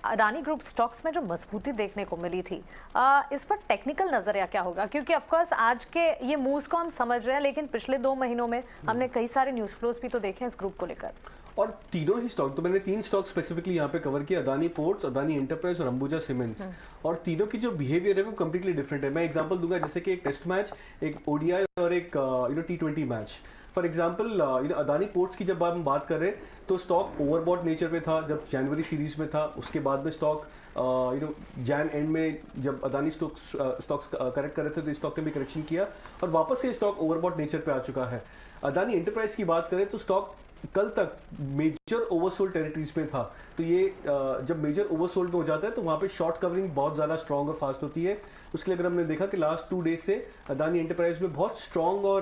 Adani group stocks में जो मजबूती देखने को मिली थी, इस पर टेक्निकल नजरिया क्या होगा? क्योंकि ऑफकोर्स आज के ये मूव्स को हम समझ रहे हैं, लेकिन पिछले 2 महीनों में हमने कई सारे न्यूज फ्लोज भी तो देखे हैं इस ग्रुप को लेकर। और तीनों ही स्टॉक, तो मैंने 3 स्टॉक स्पेसिफिकली यहाँ पे कवर किया, अदानी पोर्ट्स, अदानी एंटरप्राइज और अंबुजा सीमेंट्स। और तीनों की जो बिहेवियर है वो कम्प्लीटली डिफरेंट है। मैं एग्जांपल दूंगा, जैसे कि एक टेस्ट मैच, एक ओडीआई और एक T20 match. For example Adani ports की जब हम बात कर रहे हैं तो स्टॉक ओवरबॉट नेचर पे था जब जनवरी सीरीज में था। उसके बाद में स्टॉक जैन एंड में जब अदानी स्टॉक्स करेक्ट कर रहे थे तो स्टॉक ने भी करेक्शन किया और वापस से स्टॉक ओवरबॉट नेचर पे आ चुका है। अदानी एंटरप्राइज की बात करें तो स्टॉक कल तक मेजर ओवरसोल्ड टेरिटरीज पे था। तो ये जब मेजर ओवरसोल्ड में हो जाता है तो वहाँ पे शॉर्ट कवरिंग बहुत ज़्यादा स्ट्रॉन्ग और फास्ट होती है। उसके लिए अगर हमने देखा कि लास्ट 2 डेज से अदानी एंटरप्राइज में बहुत स्ट्रॉन्ग और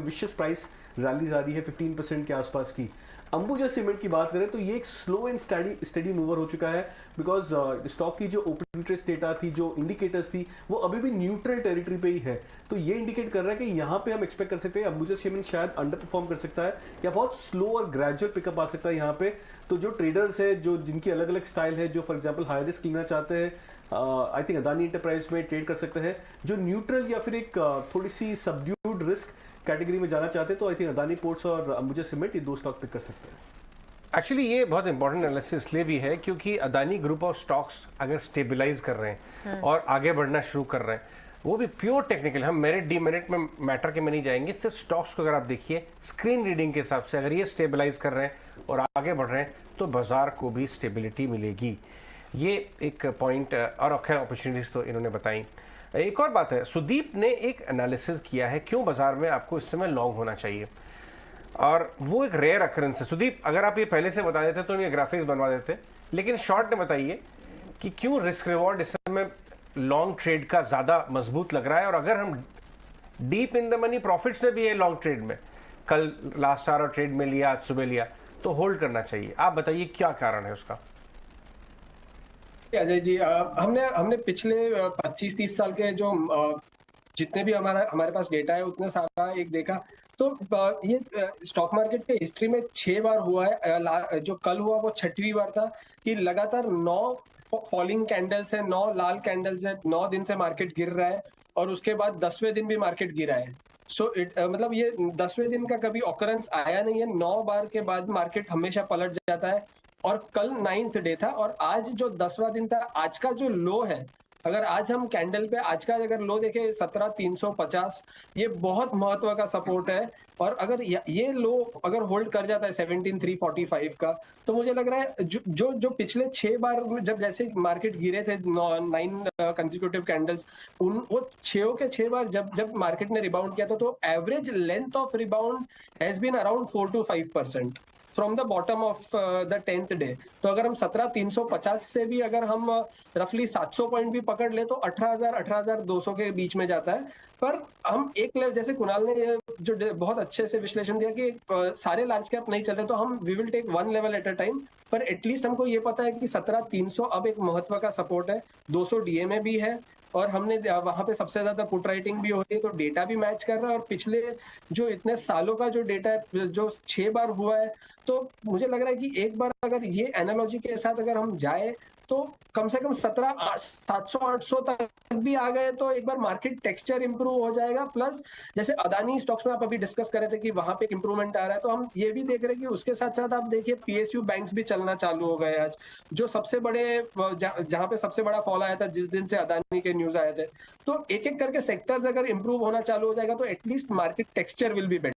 विशियस प्राइस रैलीज आ रही है 15% के आसपास की। अंबुजा सीमेंट की बात करें तो ये एक स्लो एंड स्टडी मूवर हो चुका है, बिकॉज स्टॉक की जो ओपन इंटरेस्ट डेटा थी, जो इंडिकेटर्स थी, वो अभी भी न्यूट्रल टेरिटरी पे ही है। तो ये इंडिकेट कर रहा है कि यहाँ पे हम एक्सपेक्ट कर सकते हैं अंबुजा सीमेंट शायद अंडर परफॉर्म कर सकता है या बहुत स्लो और ग्रेजुअल पिकअप आ सकता है यहाँ पे। तो जो ट्रेडर्स है, जो जिनकी अलग अलग स्टाइल है, जो फॉर एग्जाम्पल हाई रिस्क लेना चाहते हैं, आई थिंक अदानी एंटरप्राइज में ट्रेड कर सकते हैं। जो न्यूट्रल या फिर एक थोड़ी सी सबड्यूड रिस्क कैटेगरी में जाना चाहते हैं तो आई थिंक अदानी पोर्ट्स और अंबुजा सीमेंट ये 2 स्टॉक पिक कर सकते हैं। एक्चुअली ये बहुत इंपॉर्टेंट एनालिसिस इसलिए भी है क्योंकि अदानी ग्रुप ऑफ स्टॉक्स अगर स्टेबलाइज कर रहे हैं और आगे बढ़ना शुरू कर रहे हैं, वो भी प्योर टेक्निकल, हम मेरिट डीमेरिट में मैटर के में नहीं जाएंगे, सिर्फ स्टॉक्स को अगर आप देखिए स्क्रीन रीडिंग के हिसाब से अगर ये स्टेबलाइज कर रहे हैं और आगे बढ़ रहे हैं तो बाजार को भी स्टेबिलिटी मिलेगी। ये एक पॉइंट और खैर अपॉर्चुनिटीज तो इन्होंने बताई। एक और बात है, सुदीप ने एक एनालिसिस किया है क्यों बाजार में आपको इस समय लॉन्ग होना चाहिए, और वो एक रेयर अकरेंस है। सुदीप, अगर आप ये पहले से बता देते तो ये ग्राफिक्स बनवा देते, लेकिन शॉर्ट में बताइए कि क्यों रिस्क रिवॉर्ड इस समय लॉन्ग ट्रेड का ज्यादा मजबूत लग रहा है, और अगर हम deep in the money profits में भी है लॉन्ग ट्रेड में, कल लास्ट आवर ट्रेड में लिया, आज सुबह लिया, तो होल्ड करना चाहिए। आप बताइए क्या कारण है उसका। अजय जी, हमने पिछले 25-30 साल के जो जितने भी हमारे पास डेटा है उतने सारा एक देखा तो ये स्टॉक मार्केट के हिस्ट्री में 6 बार हुआ है। जो कल हुआ वो 6वीं बार था कि लगातार 9 फॉलिंग कैंडल्स है, 9 लाल कैंडल्स है, 9 दिन से मार्केट गिर रहा है और उसके बाद 10वें दिन भी मार्केट गिरा है। मतलब ये 10वें दिन का कभी ऑकरेंस आया नहीं है। 9 बार के बाद मार्केट हमेशा पलट जाता है और कल 9th डे था और आज जो 10वां दिन था, आज का जो लो है, अगर आज हम कैंडल पे आज का अगर लो देखें 17,350, ये बहुत महत्व का सपोर्ट है। और अगर ये लो अगर होल्ड कर जाता है 17,345 का, तो मुझे लग रहा है जो पिछले 6 बार जब जैसे मार्केट गिरे थे 9 कंसेक्यूटिव कैंडल्स, वो 6 के 6 बार जब मार्केट ने रिबाउंड किया था तो average length of rebound has been around 4 to 5% from the bottom of the 10th day. तो अगर हम 17,350 से भी अगर हम रफली 700 पॉइंट भी पकड़ ले तो 18,000-18,200 के बीच में जाता है। पर हम एक लेवल, जैसे कुणाल ने जो बहुत अच्छे से विश्लेषण दिया कि सारे लार्ज कैप नहीं चल रहे तो हम we will take 1 level at a time. पर एटलीस्ट हमको ये पता है कि 17,300 अब एक महत्व का सपोर्ट है, 200 डीएमए भी है और हमने वहां पे सबसे ज्यादा पुट राइटिंग भी हो रही है, तो डेटा भी मैच कर रहा है। और पिछले जो इतने सालों का जो डेटा है जो 6 बार हुआ है, तो मुझे लग रहा है कि एक बार अगर ये एनालॉजी के साथ अगर हम जाए तो कम से कम 700-800 तक भी आ गए तो एक बार मार्केट टेक्सचर इंप्रूव हो जाएगा। प्लस जैसे अदानी स्टॉक्स में आप अभी डिस्कस कर रहे थे कि वहां पे इंप्रूवमेंट आ रहा है, तो हम ये भी देख रहे हैं कि उसके साथ साथ आप देखिए पीएसयू बैंक्स भी चलना चालू हो गए आज, जो सबसे बड़े जहां पे सबसे बड़ा फॉल आया था जिस दिन से अदानी के न्यूज आए थे। तो एक एक करके सेक्टर्स अगर इंप्रूव होना चालू हो जाएगा तो at least market texture will be better.